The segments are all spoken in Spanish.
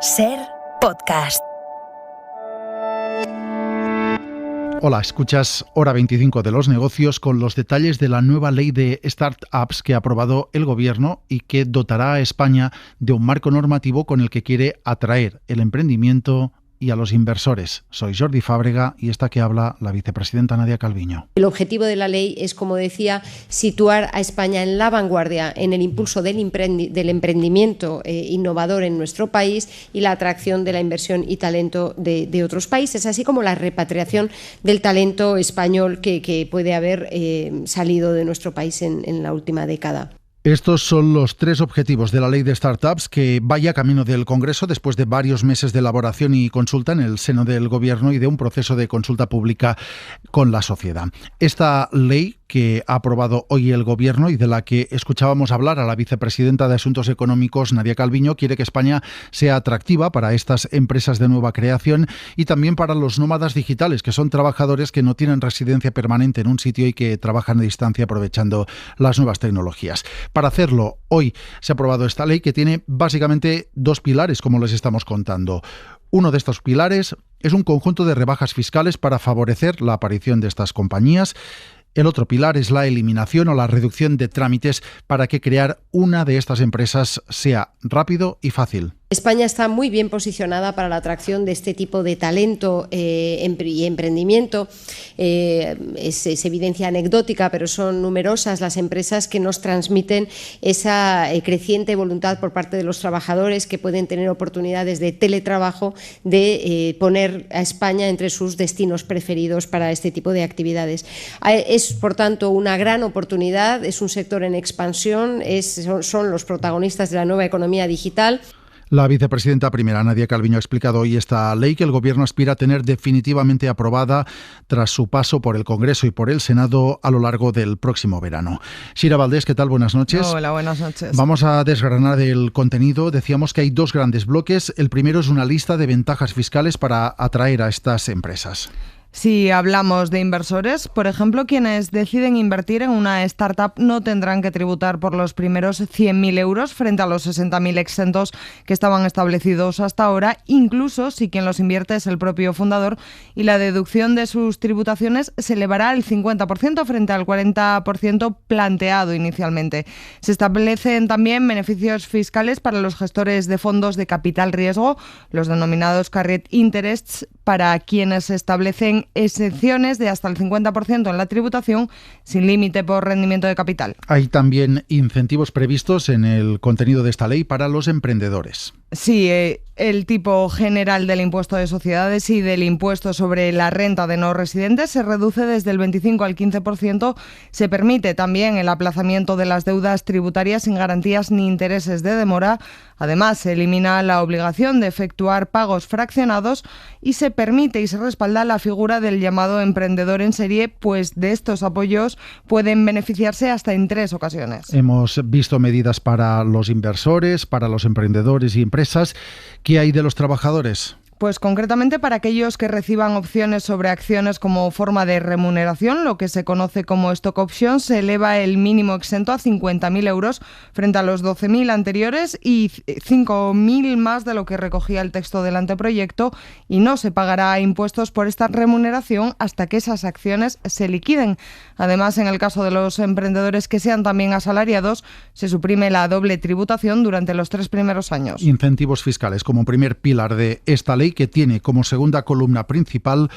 SER Podcast. Hola, escuchas Hora 25 de los negocios con los detalles de la nueva ley de startups que ha aprobado el Gobierno y que dotará a España de un marco normativo con el que quiere atraer el emprendimiento y a los inversores. Soy Jordi Fábrega y esta que habla la vicepresidenta Nadia Calviño. El objetivo de la ley es, como decía, situar a España en la vanguardia en el impulso del emprendimiento innovador en nuestro país y la atracción de la inversión y talento de otros países, así como la repatriación del talento español que puede haber salido de nuestro país en la última década. Estos son los tres objetivos de la ley de startups que vaya camino del Congreso después de varios meses de elaboración y consulta en el seno del Gobierno y de un proceso de consulta pública con la sociedad. Esta ley que ha aprobado hoy el Gobierno y de la que escuchábamos hablar a la vicepresidenta de Asuntos Económicos, Nadia Calviño, quiere que España sea atractiva para estas empresas de nueva creación y también para los nómadas digitales, que son trabajadores que no tienen residencia permanente en un sitio y que trabajan a distancia aprovechando las nuevas tecnologías. Para hacerlo, hoy se ha aprobado esta ley que tiene básicamente dos pilares, como les estamos contando. Uno de estos pilares es un conjunto de rebajas fiscales para favorecer la aparición de estas compañías. El otro pilar es la eliminación o la reducción de trámites para que crear una de estas empresas sea rápido y fácil. España está muy bien posicionada para la atracción de este tipo de talento y emprendimiento. Es evidencia anecdótica, pero son numerosas las empresas que nos transmiten esa creciente voluntad por parte de los trabajadores que pueden tener oportunidades de teletrabajo, de poner a España entre sus destinos preferidos para este tipo de actividades. Es, por tanto, una gran oportunidad, es un sector en expansión, son los protagonistas de la nueva economía digital. La vicepresidenta primera, Nadia Calviño, ha explicado hoy esta ley que el Gobierno aspira a tener definitivamente aprobada tras su paso por el Congreso y por el Senado a lo largo del próximo verano. Shira Valdés, ¿qué tal? Buenas noches. Hola, buenas noches. Vamos a desgranar el contenido. Decíamos que hay dos grandes bloques. El primero es una lista de ventajas fiscales para atraer a estas empresas. Si hablamos de inversores, por ejemplo, quienes deciden invertir en una startup no tendrán que tributar por los primeros 100.000 euros frente a los 60.000 exentos que estaban establecidos hasta ahora, incluso si quien los invierte es el propio fundador, y la deducción de sus tributaciones se elevará al 50% frente al 40% planteado inicialmente. Se establecen también beneficios fiscales para los gestores de fondos de capital riesgo, los denominados carried interests, para quienes establecen exenciones de hasta el 50% en la tributación sin límite por rendimiento de capital. Hay también incentivos previstos en el contenido de esta ley para los emprendedores. Sí, el tipo general del impuesto de sociedades y del impuesto sobre la renta de no residentes se reduce desde el 25 al 15%. Se permite también el aplazamiento de las deudas tributarias sin garantías ni intereses de demora. Además, se elimina la obligación de efectuar pagos fraccionados y se permite y se respalda la figura del llamado emprendedor en serie, pues de estos apoyos pueden beneficiarse hasta en 3 ocasiones. Hemos visto medidas para los inversores, para los emprendedores y empresas. ¿Qué hay de los trabajadores? Pues concretamente para aquellos que reciban opciones sobre acciones como forma de remuneración, lo que se conoce como stock options, se eleva el mínimo exento a 50.000 euros frente a los 12.000 anteriores y 5.000 más de lo que recogía el texto del anteproyecto, y no se pagará impuestos por esta remuneración hasta que esas acciones se liquiden. Además, en el caso de los emprendedores que sean también asalariados, se suprime la doble tributación durante los 3 primeros años. Incentivos fiscales como primer pilar de esta ley, que tiene como segunda columna principal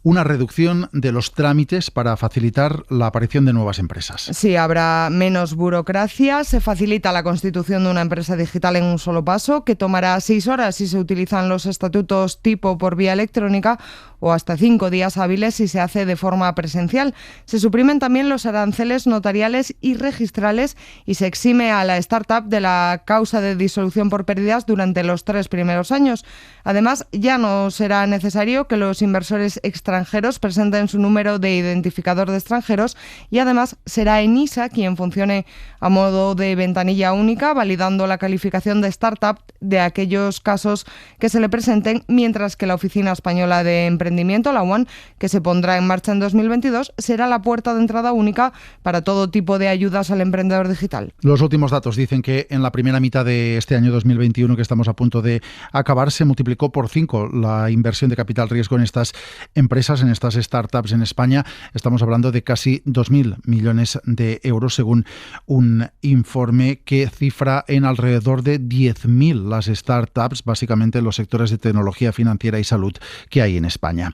una reducción de los trámites para facilitar la aparición de nuevas empresas. Sí, habrá menos burocracia, se facilita la constitución de una empresa digital en un solo paso, que tomará 6 horas si se utilizan los estatutos tipo por vía electrónica o hasta 5 días hábiles si se hace de forma presencial. Se suprimen también los aranceles notariales y registrales y se exime a la startup de la causa de disolución por pérdidas durante los 3 primeros años. Además, ya no será necesario que los inversores extranjeros extranjeros presenten su número de identificador de extranjeros y además será ENISA quien funcione a modo de ventanilla única, validando la calificación de startup de aquellos casos que se le presenten, mientras que la Oficina Española de Emprendimiento, la ONE, que se pondrá en marcha en 2022, será la puerta de entrada única para todo tipo de ayudas al emprendedor digital. Los últimos datos dicen que en la primera mitad de este año 2021, que estamos a punto de acabar, se multiplicó por 5 la inversión de capital riesgo en estas empresas, en estas startups en España. Estamos hablando de casi 2.000 millones de euros, según un informe que cifra en alrededor de 10.000 las startups, básicamente en los sectores de tecnología financiera y salud que hay en España.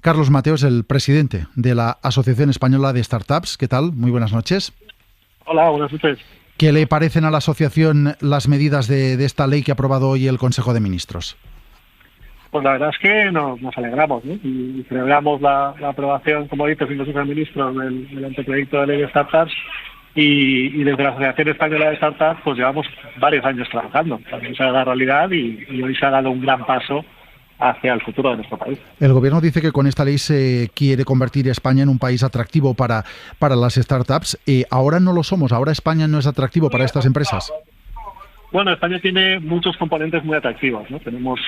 Carlos Mateo es el presidente de la Asociación Española de Startups. ¿Qué tal? Muy buenas noches. Hola, buenas noches. ¿Qué le parecen a la asociación las medidas de esta ley que ha aprobado hoy el Consejo de Ministros? Pues la verdad es que nos alegramos, ¿no? Y celebramos la aprobación, como dices, del Consejo de Ministros del anteproyecto de ley de startups y desde la Asociación Española de Startups pues llevamos varios años trabajando para que se haga realidad y hoy se ha dado un gran paso hacia el futuro de nuestro país. El Gobierno dice que con esta ley se quiere convertir a España en un país atractivo para las startups. Ahora no lo somos, ahora España no es atractivo para estas empresas. Bueno, España tiene muchos componentes muy atractivos, ¿no? Tenemos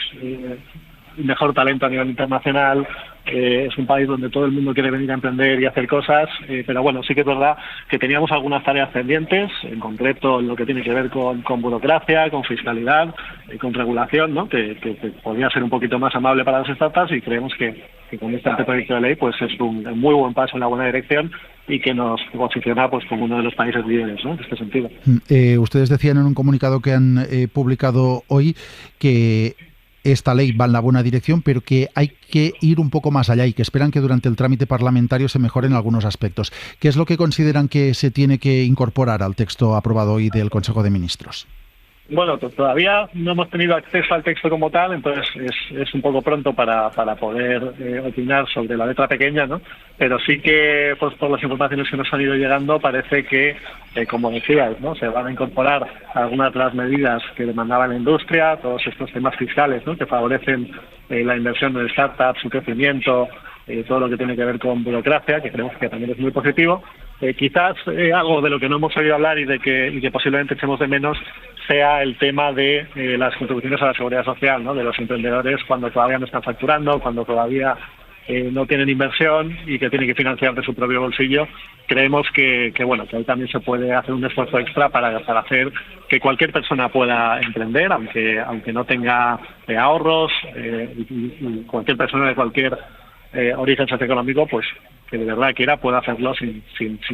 mejor talento a nivel internacional, es un país donde todo el mundo quiere venir a emprender y hacer cosas, pero bueno, sí que es verdad que teníamos algunas tareas pendientes, en concreto en lo que tiene que ver con burocracia, con fiscalidad, con regulación, ¿no? Que podría ser un poquito más amable para las startups, y creemos que con este anteproyecto de ley pues es un muy buen paso en la buena dirección y que nos posiciona pues como uno de los países líderes, ¿no? En este sentido. Ustedes decían en un comunicado que han publicado hoy que esta ley va en la buena dirección, pero que hay que ir un poco más allá y que esperan que durante el trámite parlamentario se mejoren algunos aspectos. ¿Qué es lo que consideran que se tiene que incorporar al texto aprobado hoy del Consejo de Ministros? Bueno, pues todavía no hemos tenido acceso al texto como tal, entonces es un poco pronto para poder opinar sobre la letra pequeña, ¿no? Pero sí que, pues por las informaciones que nos han ido llegando, parece que, como decías, ¿no? Se van a incorporar algunas de las medidas que demandaba la industria, todos estos temas fiscales, ¿no? Que favorecen la inversión en startups, su crecimiento, todo lo que tiene que ver con burocracia, que creemos que también es muy positivo. Quizás algo de lo que no hemos oído hablar y que posiblemente echemos de menos sea el tema de las contribuciones a la seguridad social, ¿no? De los emprendedores cuando todavía no están facturando, cuando todavía no tienen inversión y que tienen que financiar de su propio bolsillo. Creemos que ahí también se puede hacer un esfuerzo extra para hacer que cualquier persona pueda emprender, aunque no tenga ahorros, y cualquier persona de cualquier origen socioeconómico, pues que de verdad quiera pueda hacerlo sin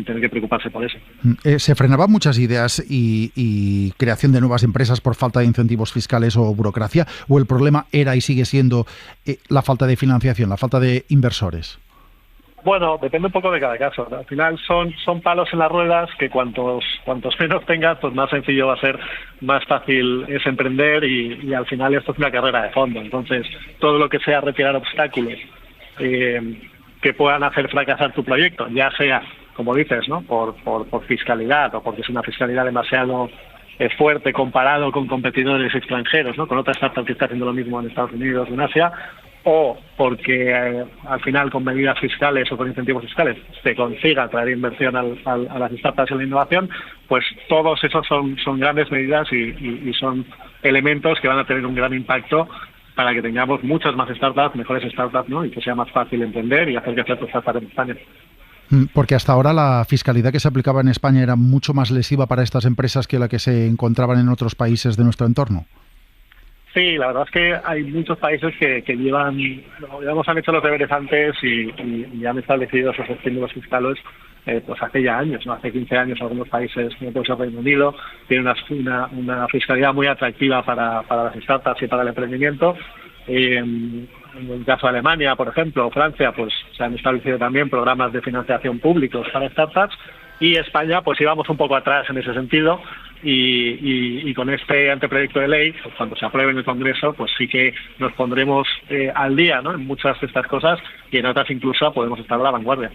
tener que preocuparse por eso. Se frenaban muchas ideas y creación de nuevas empresas por falta de incentivos fiscales o burocracia, o el problema era y sigue siendo la falta de financiación, la falta de inversores. Bueno, depende un poco de cada caso. Al final son palos en las ruedas que cuantos menos tengas, pues más sencillo va a ser, más fácil es emprender y al final esto es una carrera de fondo. Entonces, todo lo que sea retirar obstáculos que puedan hacer fracasar tu proyecto, ya sea, como dices, ¿no? por fiscalidad o porque es una fiscalidad demasiado fuerte comparado con competidores extranjeros, ¿no? Con otras startups que están haciendo lo mismo en Estados Unidos o en Asia, o porque al final con medidas fiscales o con incentivos fiscales se consiga traer inversión a las startups y a la innovación, pues todos esos son grandes medidas y son elementos que van a tener un gran impacto para que tengamos muchas más startups, mejores startups, ¿no? Y que sea más fácil emprender y hacer crecer tu startup en España. Porque hasta ahora la fiscalidad que se aplicaba en España era mucho más lesiva para estas empresas que la que se encontraban en otros países de nuestro entorno. Sí, la verdad es que hay muchos países que han hecho los deberes antes y han establecido esos estímulos fiscales pues hace ya años, ¿no? Hace 15 años algunos países, como puede ser Reino Unido, tienen una fiscalidad muy atractiva para las startups y para el emprendimiento. En el caso de Alemania, por ejemplo, o Francia, pues se han establecido también programas de financiación públicos para startups, y España pues íbamos un poco atrás en ese sentido, y con este anteproyecto de ley, pues, cuando se apruebe en el Congreso, pues sí que nos pondremos al día, ¿no? En muchas de estas cosas, y en otras incluso podemos estar a la vanguardia.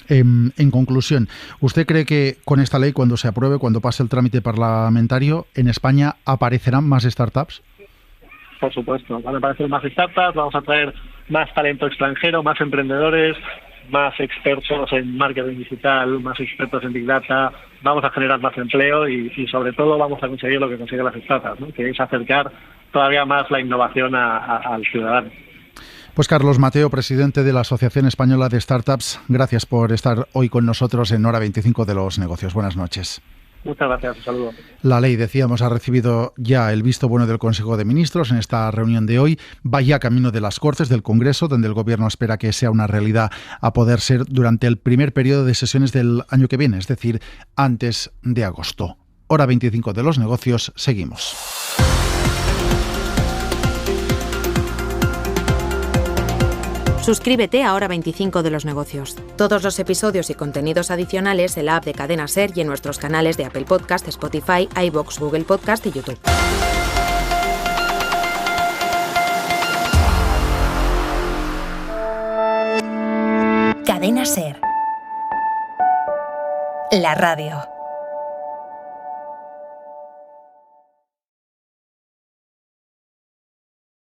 En conclusión, ¿usted cree que con esta ley, cuando se apruebe, cuando pase el trámite parlamentario, en España aparecerán más startups? Por supuesto, van a aparecer más startups, vamos a traer más talento extranjero, más emprendedores, más expertos en marketing digital, más expertos en Big Data, vamos a generar más empleo y sobre todo vamos a conseguir lo que consiguen las startups, ¿no? Que es acercar todavía más la innovación al ciudadano. Pues Carlos Mateo, presidente de la Asociación Española de Startups, gracias por estar hoy con nosotros en Hora 25 de los Negocios. Buenas noches. Muchas gracias, un saludo. La ley, decíamos, ha recibido ya el visto bueno del Consejo de Ministros en esta reunión de hoy. Va ya camino de las Cortes del Congreso, donde el Gobierno espera que sea una realidad a poder ser durante el primer periodo de sesiones del año que viene, es decir, antes de agosto. Hora 25 de los Negocios, seguimos. Suscríbete a Hora 25 de los Negocios. Todos los episodios y contenidos adicionales en la app de Cadena SER y en nuestros canales de Apple Podcast, Spotify, iVoox, Google Podcast y YouTube. Cadena SER. La radio.